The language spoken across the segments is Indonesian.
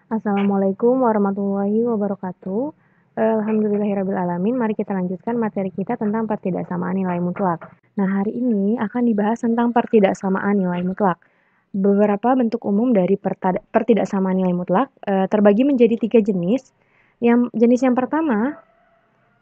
Assalamualaikum warahmatullahi wabarakatuh. Alhamdulillahirrabbilalamin. Mari kita lanjutkan materi kita tentang pertidaksamaan nilai mutlak. Nah, hari ini akan dibahas tentang pertidaksamaan nilai mutlak. Beberapa bentuk umum dari pertidaksamaan nilai mutlak terbagi menjadi 3 jenis. Jenis yang pertama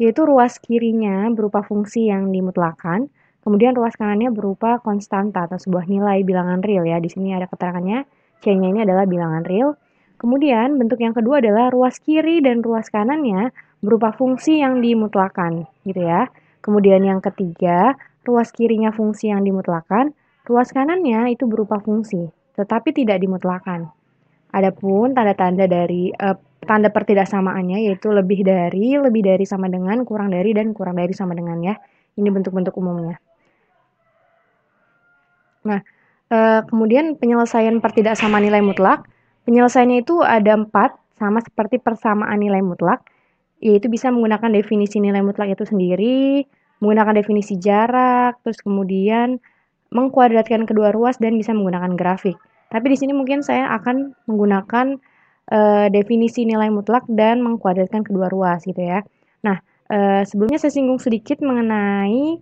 yaitu ruas kirinya berupa fungsi yang dimutlakan, kemudian ruas kanannya berupa konstanta atau sebuah nilai bilangan real ya. Di sini ada keterangannya, C-nya ini adalah bilangan real. Kemudian bentuk yang kedua adalah ruas kiri dan ruas kanannya berupa fungsi yang dimutlakan, gitu ya. Kemudian yang ketiga, ruas kirinya fungsi yang dimutlakan, ruas kanannya itu berupa fungsi, tetapi tidak dimutlakan. Adapun tanda-tanda dari tanda pertidaksamaannya yaitu lebih dari sama dengan, kurang dari, dan kurang dari sama dengan ya. Ini bentuk-bentuk umumnya. Nah, kemudian penyelesaian pertidaksamaan nilai mutlak. Penyelesaiannya itu ada 4, sama seperti persamaan nilai mutlak, yaitu bisa menggunakan definisi nilai mutlak itu sendiri, menggunakan definisi jarak, terus kemudian mengkuadratkan kedua ruas dan bisa menggunakan grafik. Tapi di sini mungkin saya akan menggunakan definisi nilai mutlak dan mengkuadratkan kedua ruas gitu ya. Nah, sebelumnya saya singgung sedikit mengenai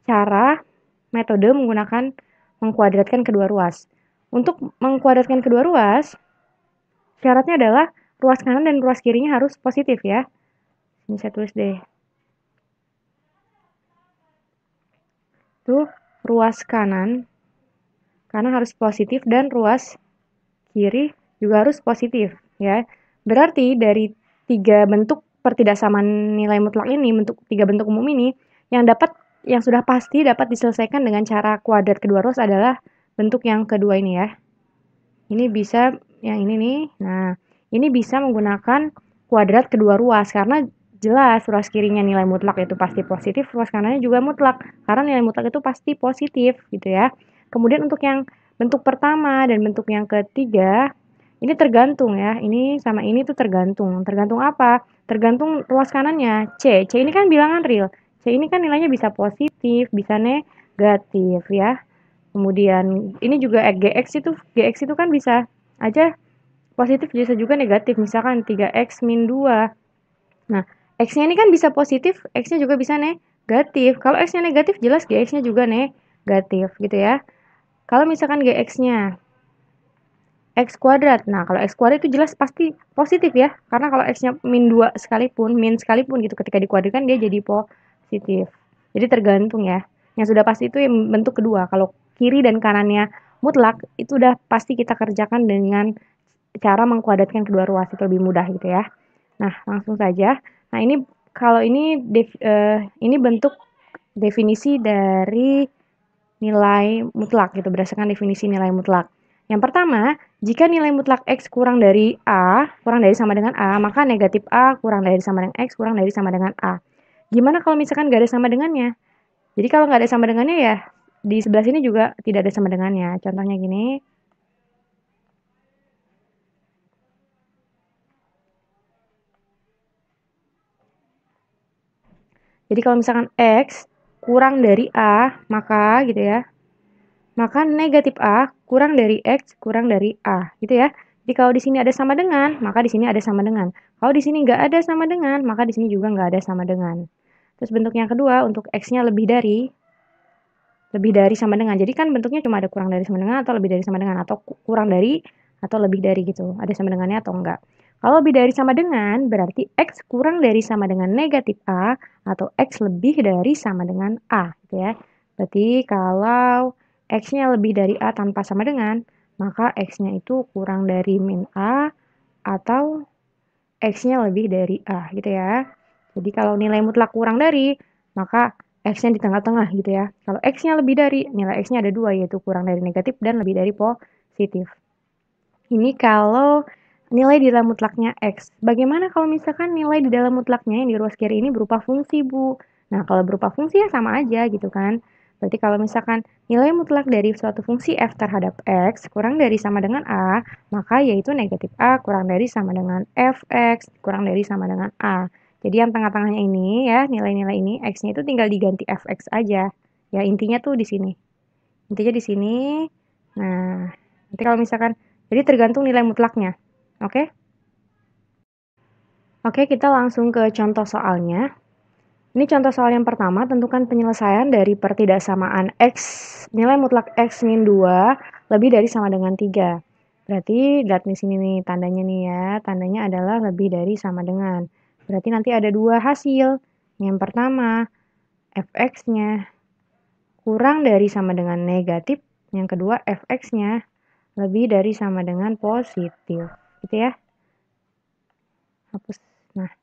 cara metode menggunakan mengkuadratkan kedua ruas. Untuk mengkuadratkan kedua ruas, syaratnya adalah ruas kanan dan ruas kirinya harus positif ya. Ini saya tulis deh. Tuh, ruas kanan harus positif dan ruas kiri juga harus positif ya. Berarti dari 3 bentuk pertidaksamaan nilai mutlak ini, 3 bentuk umum ini, yang sudah pasti dapat diselesaikan dengan cara kuadrat kedua ruas adalah bentuk yang kedua ini ya. Ini bisa, yang ini nih, nah ini bisa menggunakan kuadrat kedua ruas karena jelas ruas kirinya nilai mutlak itu pasti positif, ruas kanannya juga mutlak karena nilai mutlak itu pasti positif gitu ya. Kemudian untuk yang bentuk pertama dan bentuk yang ketiga ini tergantung ya, ini sama ini tuh tergantung. Tergantung apa? Tergantung ruas kanannya. C ini kan bilangan real. C ini kan nilainya bisa positif, bisa negatif ya. Kemudian ini juga GX itu kan bisa aja positif bisa juga negatif. Misalkan 3X min 2. Nah, X-nya ini kan bisa positif, X-nya juga bisa negatif. Kalau X-nya negatif jelas GX-nya juga negatif gitu ya. Kalau misalkan GX-nya X kuadrat. Nah, kalau X kuadrat itu jelas pasti positif ya. Karena kalau X-nya min sekalipun gitu ketika dikuadratkan dia jadi positif. Jadi tergantung ya. Yang sudah pasti itu yang bentuk kedua. Kalau kiri dan kanannya mutlak, itu udah pasti kita kerjakan dengan cara mengkuadratkan kedua ruas itu lebih mudah gitu ya. Nah, langsung saja. Nah, ini bentuk definisi dari nilai mutlak gitu berdasarkan definisi nilai mutlak. Yang pertama, jika nilai mutlak X kurang dari A, kurang dari sama dengan A, maka negatif A kurang dari sama dengan X kurang dari sama dengan A. Gimana kalau misalkan nggak ada sama dengannya? Jadi kalau nggak ada sama dengannya ya, di sebelah sini juga tidak ada sama dengannya. Contohnya gini. Jadi kalau misalkan X kurang dari A, maka gitu ya, maka negatif A kurang dari X kurang dari A, gitu ya. Jadi kalau di sini ada sama dengan, maka di sini ada sama dengan. Kalau di sini nggak ada sama dengan, maka di sini juga nggak ada sama dengan. Terus bentuk yang kedua, untuk X-nya lebih dari sama dengan. Jadi kan bentuknya cuma ada kurang dari sama dengan atau lebih dari sama dengan, atau kurang dari atau lebih dari gitu. Ada sama dengannya atau enggak. Kalau lebih dari sama dengan, berarti X kurang dari sama dengan negatif A, atau X lebih dari sama dengan A, gitu ya. Berarti kalau X-nya lebih dari A tanpa sama dengan, maka X-nya itu kurang dari min A, atau X-nya lebih dari A, gitu ya. Jadi kalau nilai mutlak kurang dari, maka X-nya di tengah-tengah gitu ya. Kalau X-nya lebih dari, nilai X-nya ada 2, yaitu kurang dari negatif dan lebih dari positif. Ini kalau nilai di dalam mutlaknya X. Bagaimana kalau misalkan nilai di dalam mutlaknya yang di ruas kiri ini berupa fungsi, Bu? Nah, kalau berupa fungsi ya sama aja gitu kan. Berarti kalau misalkan nilai mutlak dari suatu fungsi F terhadap X kurang dari sama dengan A, maka yaitu negatif A kurang dari sama dengan Fx kurang dari sama dengan A. Jadi yang tengah-tengahnya ini ya, nilai-nilai ini, X-nya itu tinggal diganti Fx aja. Ya, intinya tuh di sini. Intinya di sini. Nah, nanti kalau misalkan jadi tergantung nilai mutlaknya. Oke? Oke, kita langsung ke contoh soalnya. Ini contoh soal yang pertama, tentukan penyelesaian dari pertidaksamaan X, nilai mutlak X min 2 lebih dari sama dengan 3. Berarti lihat di sini nih tandanya nih ya, tandanya adalah lebih dari sama dengan. Berarti nanti ada dua hasil. Yang pertama, fx-nya kurang dari sama dengan negatif. Yang kedua, fx-nya lebih dari sama dengan positif. Gitu ya. Hapus. Nah,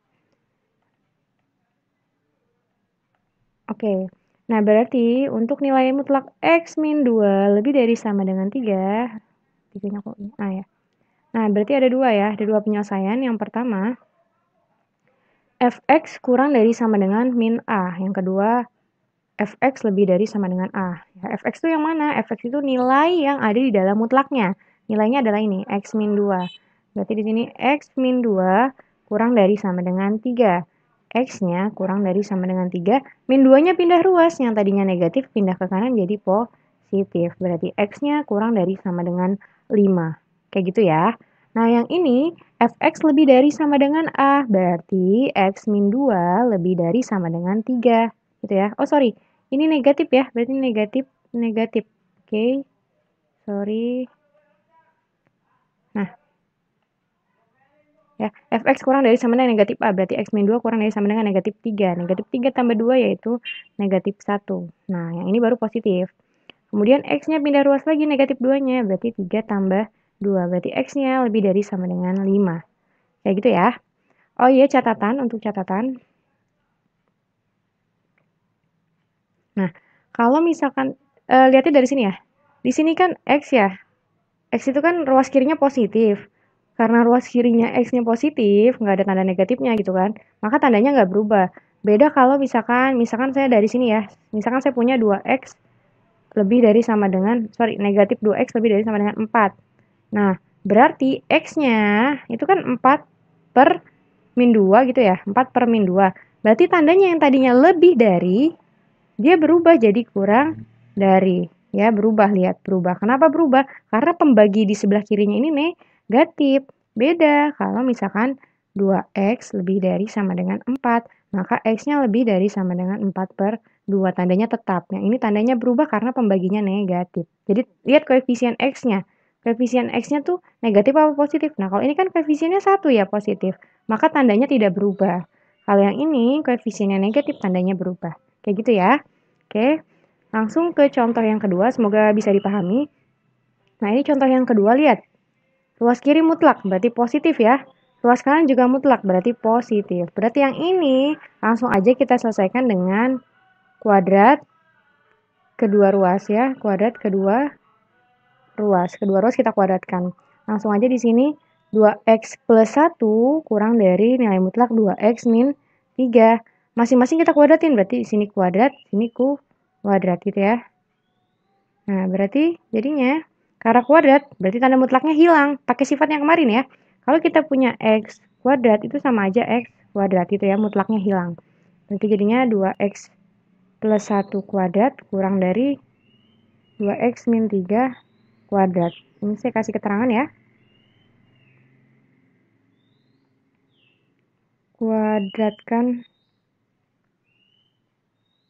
oke. Nah, berarti untuk nilai mutlak X min 2 lebih dari sama dengan 3. 3-nya kok ini? Ah ya. Nah, berarti ada dua ya. Ada dua penyelesaian. Yang pertama, fx kurang dari sama dengan min A. Yang kedua, fx lebih dari sama dengan A. Ya, fx itu yang mana? Fx itu nilai yang ada di dalam mutlaknya. Nilainya adalah ini, X min 2. Berarti di sini X min 2 kurang dari sama dengan 3. X-nya kurang dari sama dengan 3. Min 2-nya pindah ruas. Yang tadinya negatif pindah ke kanan jadi positif. Berarti X-nya kurang dari sama dengan 5. Kayak gitu ya. Nah, yang ini fx lebih dari sama dengan A. Berarti X min 2 lebih dari sama dengan 3. Gitu ya. Oh, sorry. Ini negatif ya. Berarti negatif, negatif. Oke. Sorry. Nah, ya, fx kurang dari sama dengan negatif A, berarti x min 2 kurang dari sama dengan negatif 3. Negatif 3 tambah 2 yaitu negatif 1. Nah, yang ini baru positif. Kemudian x-nya pindah ruas lagi negatif 2-nya, berarti 3 tambah 2. Berarti x-nya lebih dari sama dengan 5. Kayak gitu ya. Oh iya, catatan, untuk catatan. Nah, kalau misalkan, lihatnya dari sini ya. Di sini kan x ya. X itu kan ruas kirinya positif. Karena ruas kirinya X-nya positif, nggak ada tanda negatifnya gitu kan, maka tandanya nggak berubah. Beda kalau misalkan saya dari sini ya, misalkan saya punya 2X lebih dari sama dengan, negatif 2X lebih dari sama dengan 4. Nah, berarti X-nya itu kan 4 per min 2 gitu ya, 4 per min 2. Berarti tandanya yang tadinya lebih dari, dia berubah jadi kurang dari. Ya, berubah, lihat, berubah. Kenapa berubah? Karena pembagi di sebelah kirinya ini negatif. Beda kalau misalkan 2x lebih dari sama dengan 4, maka x-nya lebih dari sama dengan 4 per 2. Tandanya tetap. Yang ini tandanya berubah karena pembaginya negatif. Jadi, lihat koefisien x-nya. Koefisien x-nya tuh negatif apa positif? Nah, kalau ini kan koefisiennya 1 ya, positif. Maka tandanya tidak berubah. Kalau yang ini koefisiennya negatif, tandanya berubah. Kayak gitu ya. Oke, langsung ke contoh yang kedua, semoga bisa dipahami. Nah, ini contoh yang kedua, lihat. Ruas kiri mutlak, berarti positif ya. Ruas kanan juga mutlak, berarti positif. Berarti yang ini langsung aja kita selesaikan dengan kuadrat kedua ruas ya. Kuadrat kedua ruas. Kedua ruas kita kuadratkan. Langsung aja di sini 2x plus 1 kurang dari nilai mutlak 2x min 3. Masing-masing kita kuadratin, berarti di sini kuadrat, sini kuadrat gitu ya. Nah, berarti jadinya karena kuadrat, berarti tanda mutlaknya hilang. Pakai sifat yang kemarin ya. Kalau kita punya x kuadrat, itu sama aja x kuadrat gitu ya, mutlaknya hilang. Berarti jadinya 2x plus 1 kuadrat kurang dari 2x min 3 kuadrat. Ini saya kasih keterangan ya. Kuadratkan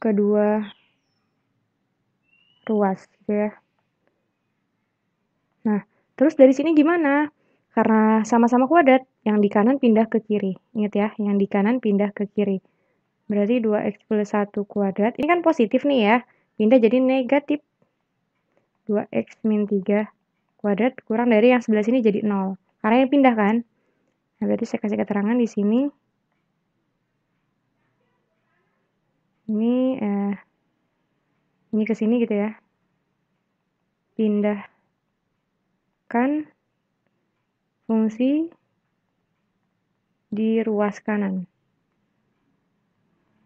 kedua ruas gitu ya. Nah, terus dari sini gimana? Karena sama-sama kuadrat, yang di kanan pindah ke kiri. Ingat ya, yang di kanan pindah ke kiri. Berarti 2x plus 1 kuadrat. Ini kan positif nih ya. Pindah jadi negatif. 2x min 3 kuadrat kurang dari yang sebelah sini jadi 0. Karena ini pindah kan. Nah, berarti saya kasih keterangan di sini. Ini ke sini gitu ya. Pindahkan fungsi di ruas kanan.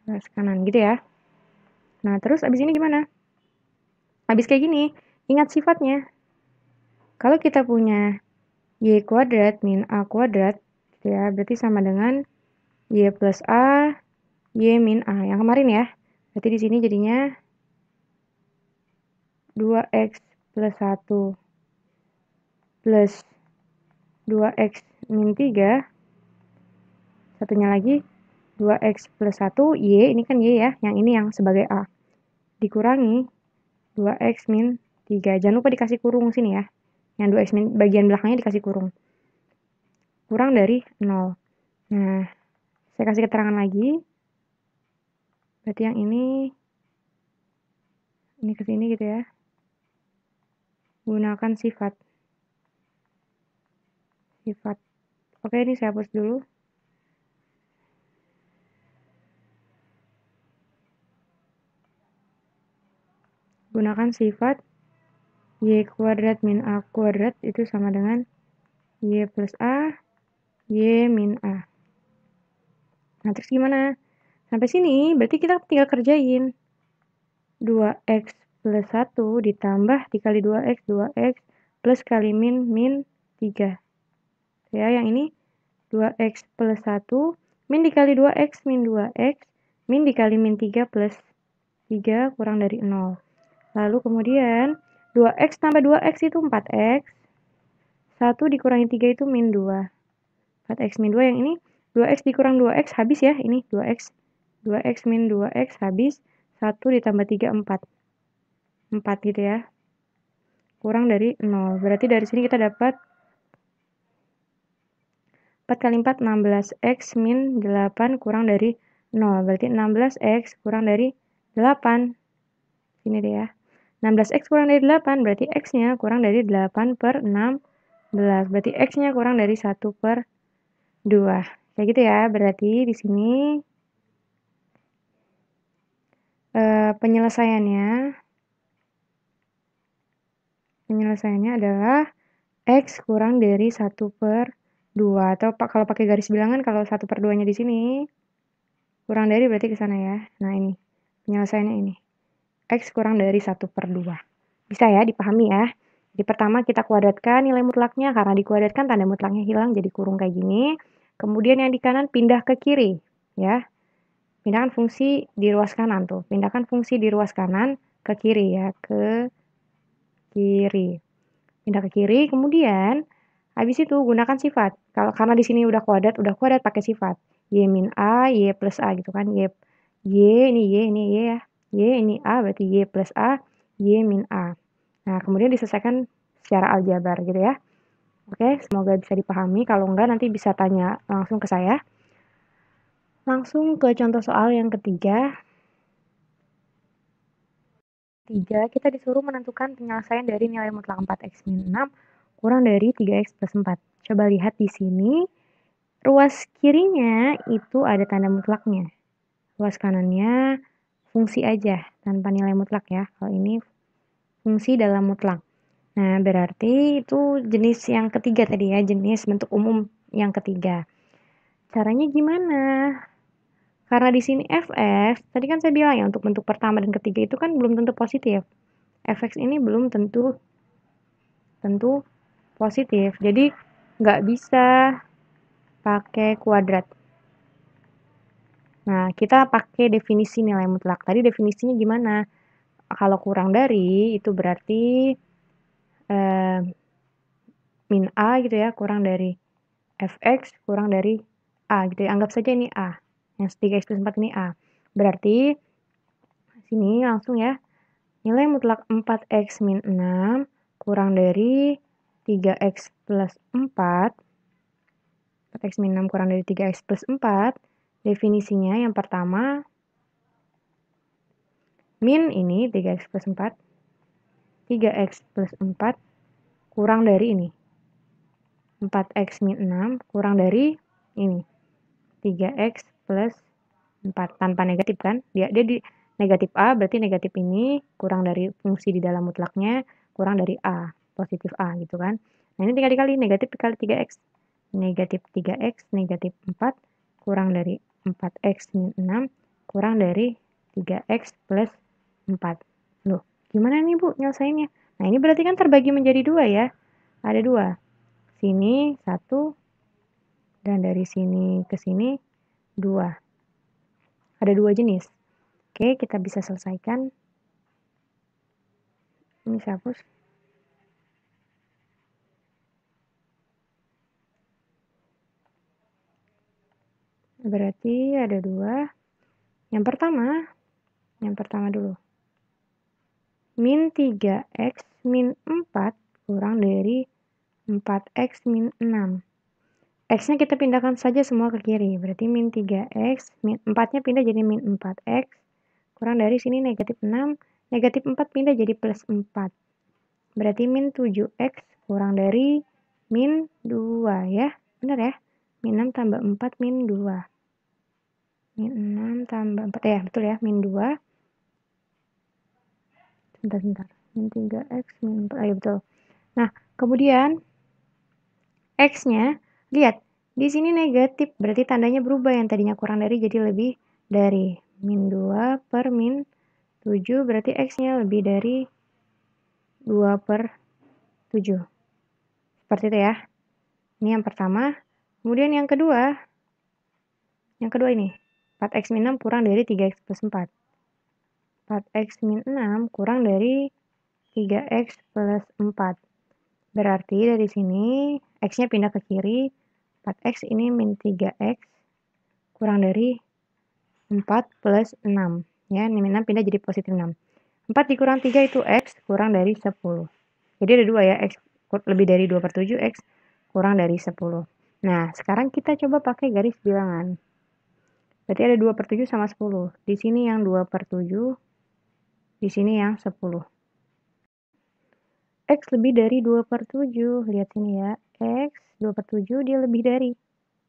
Ruas kanan gitu ya. Nah, terus abis ini gimana? Abis kayak gini, ingat sifatnya. Kalau kita punya y kuadrat min a kuadrat, gitu ya, berarti sama dengan y plus a, y min a. Yang kemarin ya. Berarti di sini jadinya 2x plus 1 plus 2x min 3 Satunya lagi 2x plus 1, Y, ini kan Y ya, yang ini yang sebagai A. Dikurangi 2x min 3. Jangan lupa dikasih kurung sini ya. Yang 2x min bagian belakangnya dikasih kurung. Kurang dari 0. Nah, saya kasih keterangan lagi. Berarti yang ini ke sini gitu ya. Gunakan sifat. Oke, ini saya hapus dulu. Gunakan sifat y kuadrat min a kuadrat itu sama dengan y plus a, y min a. Nah, terus gimana? Sampai sini berarti kita tinggal kerjain. 2x plus 1 ditambah dikali 2x plus kali min 3. Ya, yang ini 2x plus 1 min dikali 2x min 2x min dikali min 3 plus 3 kurang dari 0. Lalu kemudian 2x tambah 2x itu 4x. 1 dikurangi 3 itu min 2. 4x min 2 yang ini 2x dikurang 2x habis ya, ini 2x. 2x min 2x habis. 1 ditambah 3 4. 4 gitu ya. Kurang dari 0. Berarti dari sini kita dapat 4 kali 4 16x min 8 kurang dari 0. Berarti 16x kurang dari 8. Sini deh ya. 16x kurang dari 8 berarti x-nya kurang dari 8 per 16. Berarti x-nya kurang dari 1 per 2. Kayak gitu ya. Berarti di sini penyelesaiannya adalah x kurang dari 1 per 2. Atau kalau pakai garis bilangan, kalau 1 per 2-nya di sini, kurang dari berarti ke sana ya. Nah, ini. Penyelesaiannya ini. X kurang dari 1 per 2. Bisa ya, dipahami ya. Jadi pertama kita kuadratkan nilai mutlaknya. Karena dikuadratkan tanda mutlaknya hilang jadi kurung kayak gini. Kemudian yang di kanan pindah ke kiri. Ya. Pindahkan fungsi di ruas kanan tuh. Pindahkan fungsi di ruas kanan ke kiri ya. Ke kiri. Pindah ke kiri. Kemudian habis itu gunakan sifat. Karena di sini udah kuadrat pakai sifat. Y min A, Y plus A gitu kan. ini Y ya. Y ini A berarti Y plus A, Y min A. Nah, kemudian diselesaikan secara aljabar gitu ya. Oke, semoga bisa dipahami. Kalau enggak nanti bisa tanya langsung ke saya. Langsung ke contoh soal yang ketiga. Kita disuruh menentukan penyelesaian dari nilai mutlak 4x min 6 kurang dari 3x plus 4. Coba lihat di sini. Ruas kirinya itu ada tanda mutlaknya. Ruas kanannya fungsi aja tanpa nilai mutlak ya. Kalau ini fungsi dalam mutlak. Nah, berarti itu jenis yang ketiga tadi ya, jenis bentuk umum yang ketiga. Caranya gimana? Karena di sini fx, tadi kan saya bilang ya untuk bentuk pertama dan ketiga itu kan belum tentu positif. Fx ini belum tentu positif. Jadi nggak bisa pakai kuadrat. Nah, kita pakai definisi nilai mutlak. Tadi definisinya gimana? Kalau kurang dari, itu berarti min A gitu ya, kurang dari fx, kurang dari A gitu ya. Anggap saja ini A. Yang 3x plus 4 ini A. Berarti, sini langsung ya, nilai mutlak 4x min 6 kurang dari 3x plus 4. 4x min 6 kurang dari 3x plus 4. Definisinya yang pertama, min ini 3x plus 4. 3x plus 4 kurang dari ini. 4x min 6 kurang dari ini. 3x plus 4. Tanpa negatif kan? Dia di negatif A, berarti negatif ini kurang dari fungsi di dalam mutlaknya, kurang dari A. Positif A gitu kan. Nah, ini tinggal dikali. Negatif dikali 3x. Negatif 3x, negatif 4, kurang dari 4x min 6, kurang dari 3x plus 4. Loh, gimana nih Bu nyelesainnya? Nah, ini berarti kan terbagi menjadi 2 ya. Ada 2. Sini 1, dan dari sini ke sini 2. Ada 2 jenis. Oke, kita bisa selesaikan. Ini saya hapus. Berarti ada 2. Yang pertama dulu. Min 3x min 4 kurang dari 4x min 6. X-nya kita pindahkan saja semua ke kiri. Berarti min 3x, min 4-nya pindah jadi min 4x. Kurang dari sini negatif 6. Negatif 4 pindah jadi plus 4. Berarti min 7x kurang dari min 2 ya. Benar ya? Min 6 tambah 4 min 2. Min 6 tambah 4. Ya, betul ya. Min 2. Sebentar. Min 3x min 4. Ayo betul. Nah, kemudian X-nya, lihat, di sini negatif, berarti tandanya berubah, yang tadinya kurang dari jadi lebih dari. Min 2 per min 7, berarti X-nya lebih dari 2 per 7. Seperti itu ya. Ini yang pertama. Kemudian yang kedua ini, 4X min 6 kurang dari 3X plus 4. 4X min 6 kurang dari 3X plus 4. Berarti dari sini X-nya pindah ke kiri, 4X ini min 3X kurang dari 4 plus 6. Ya, min 6 pindah jadi positif 6. 4 dikurang 3 itu X kurang dari 10. Jadi ada 2 ya, X lebih dari 2 per 7, X kurang dari 10. Nah, sekarang kita coba pakai garis bilangan. Berarti ada 2 per 7 sama 10. Di sini yang 2 per 7, di sini yang 10. X lebih dari 2 per 7. Lihat sini ya. X 2 per 7 dia lebih dari.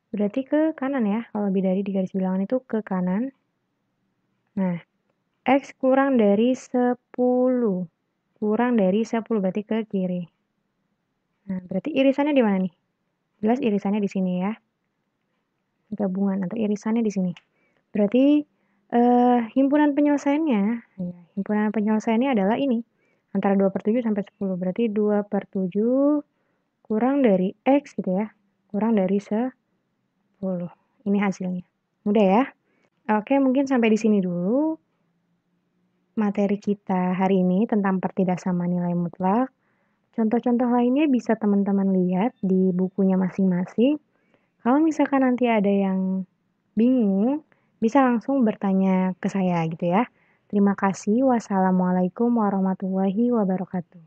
Berarti ke kanan ya. Kalau lebih dari di garis bilangan itu ke kanan. Nah, X kurang dari 10. Kurang dari 10 berarti ke kiri. Nah, berarti irisannya di mana nih? Jelas irisannya di sini ya. Gabungan atau irisannya di sini. Berarti himpunan penyelesaiannya adalah ini. Antara 2 per 7 sampai 10. Berarti 2 per 7 kurang dari X gitu ya. Kurang dari 10. Ini hasilnya. Mudah ya? Oke, mungkin sampai di sini dulu materi kita hari ini tentang pertidaksamaan nilai mutlak. Contoh-contoh lainnya bisa teman-teman lihat di bukunya masing-masing. Kalau misalkan nanti ada yang bingung, bisa langsung bertanya ke saya gitu ya. Terima kasih. Wassalamualaikum warahmatullahi wabarakatuh.